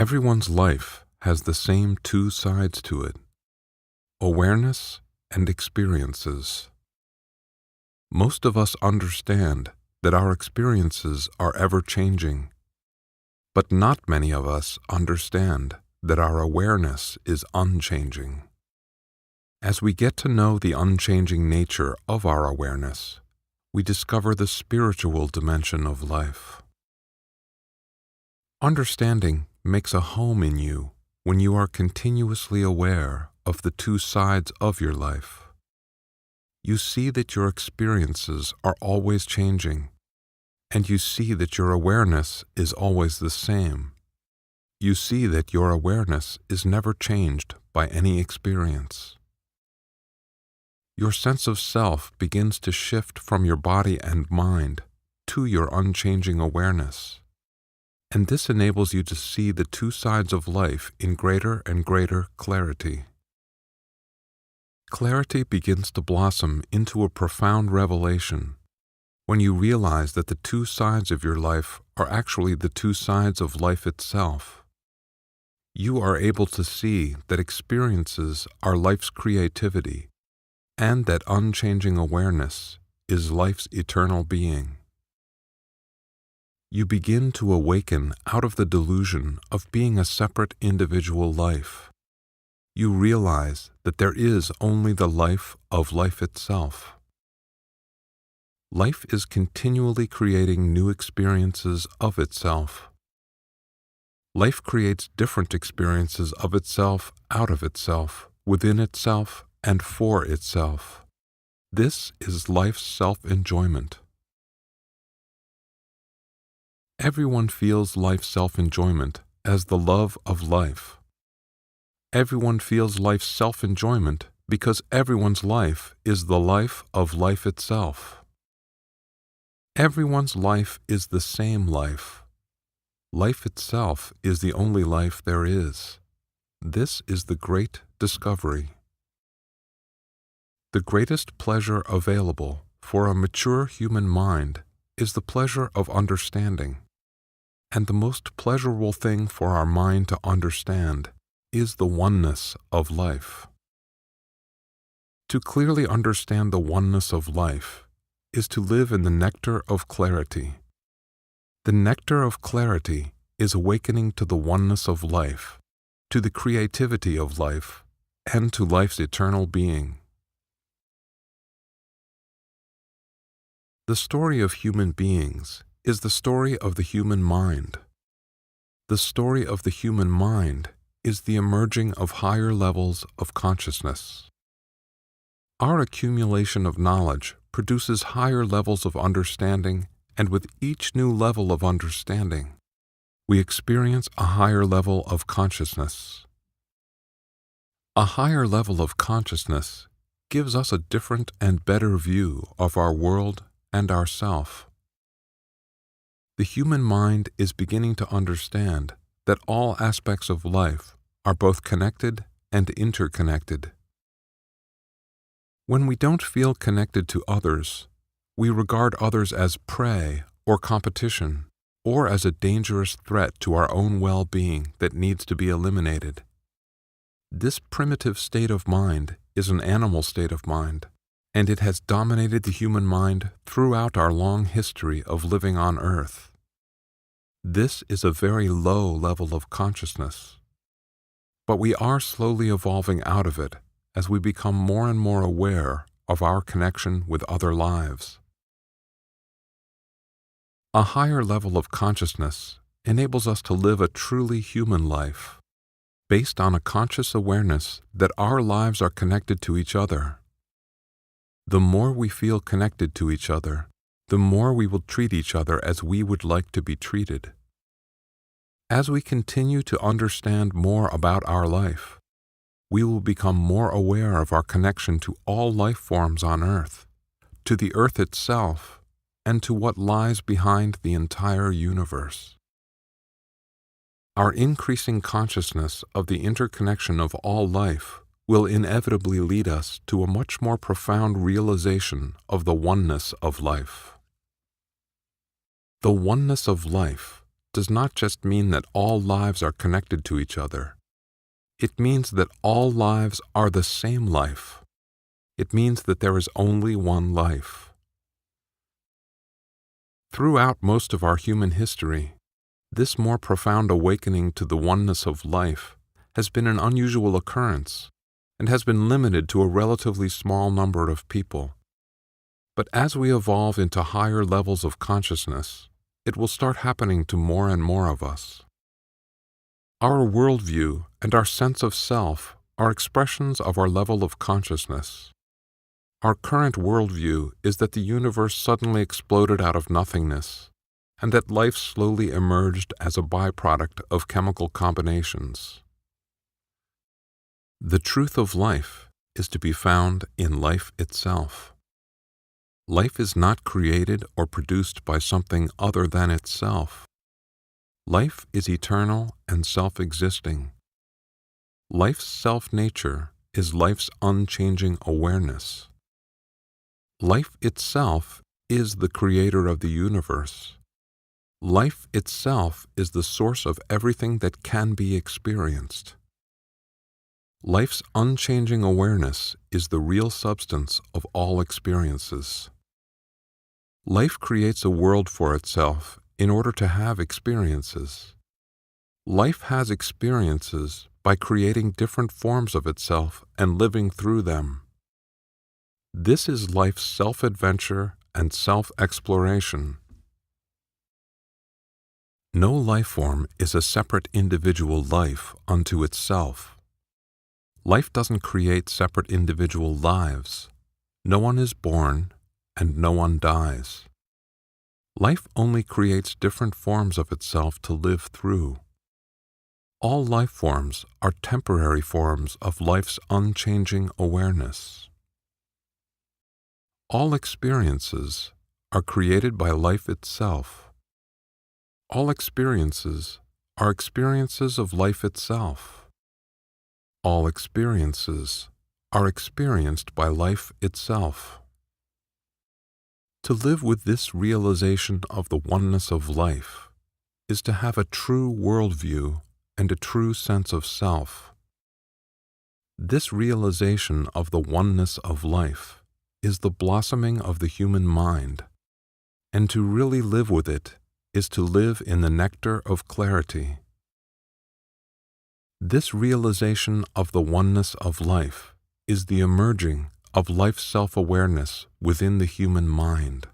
Everyone's life has the same two sides to it: awareness and experiences. Most of us understand that our experiences are ever-changing, but not many of us understand that our awareness is unchanging. As we get to know the unchanging nature of our awareness, we discover the spiritual dimension of life. Understanding makes a home in you when you are continuously aware of the two sides of your life. You see that your experiences are always changing, and you see that your awareness is always the same. You see that your awareness is never changed by any experience. Your sense of self begins to shift from your body and mind to your unchanging awareness, and this enables you to see the two sides of life in greater and greater clarity. Clarity begins to blossom into a profound revelation when you realize that the two sides of your life are actually the two sides of life itself. You are able to see that experiences are life's creativity, and that unchanging awareness is life's eternal being. You begin to awaken out of the delusion of being a separate individual life. You realize that there is only the life of life itself. Life is continually creating new experiences of itself. Life creates different experiences of itself, out of itself, within itself, and for itself. This is life's self-enjoyment. Everyone feels life's self-enjoyment as the love of life. Everyone feels life's self-enjoyment because everyone's life is the life of life itself. Everyone's life is the same life. Life itself is the only life there is. This is the great discovery. The greatest pleasure available for a mature human mind is the pleasure of understanding, and the most pleasurable thing for our mind to understand is the oneness of life. To clearly understand the oneness of life is to live in the nectar of clarity. The nectar of clarity is awakening to the oneness of life, to the creativity of life, and to life's eternal being. The story of human beings is the story of the human mind. The story of the human mind is the emerging of higher levels of consciousness. Our accumulation of knowledge produces higher levels of understanding, and with each new level of understanding, we experience a higher level of consciousness. A higher level of consciousness gives us a different and better view of our world and ourself. The human mind is beginning to understand that all aspects of life are both connected and interconnected. When we don't feel connected to others, we regard others as prey or competition, or as a dangerous threat to our own well-being that needs to be eliminated. This primitive state of mind is an animal state of mind, and it has dominated the human mind throughout our long history of living on Earth. This is a very low level of consciousness, but we are slowly evolving out of it as we become more and more aware of our connection with other lives. A higher level of consciousness enables us to live a truly human life, based on a conscious awareness that our lives are connected to each other. The more we feel connected to each other, the more we will treat each other as we would like to be treated. As we continue to understand more about our life, we will become more aware of our connection to all life forms on Earth, to the Earth itself, and to what lies behind the entire universe. Our increasing consciousness of the interconnection of all life will inevitably lead us to a much more profound realization of the oneness of life. The oneness of life does not just mean that all lives are connected to each other. It means that all lives are the same life. It means that there is only one life. Throughout most of our human history, this more profound awakening to the oneness of life has been an unusual occurrence and has been limited to a relatively small number of people. But as we evolve into higher levels of consciousness, it will start happening to more and more of us. Our worldview and our sense of self are expressions of our level of consciousness. Our current worldview is that the universe suddenly exploded out of nothingness, and that life slowly emerged as a byproduct of chemical combinations. The truth of life is to be found in life itself. Life is not created or produced by something other than itself. Life is eternal and self-existing. Life's self-nature is life's unchanging awareness. Life itself is the creator of the universe. Life itself is the source of everything that can be experienced. Life's unchanging awareness is the real substance of all experiences. Life creates a world for itself in order to have experiences. Life has experiences by creating different forms of itself and living through them. This is life's self-adventure and self-exploration. No life form is a separate individual life unto itself. Life doesn't create separate individual lives. No one is born and no one dies. Life only creates different forms of itself to live through. All life forms are temporary forms of life's unchanging awareness. All experiences are created by life itself. All experiences are experiences of life itself. All experiences are experienced by life itself. To live with this realization of the oneness of life is to have a true worldview and a true sense of self. This realization of the oneness of life is the blossoming of the human mind, and to really live with it is to live in the nectar of clarity. This realization of the oneness of life is the emerging of life's self-awareness within the human mind.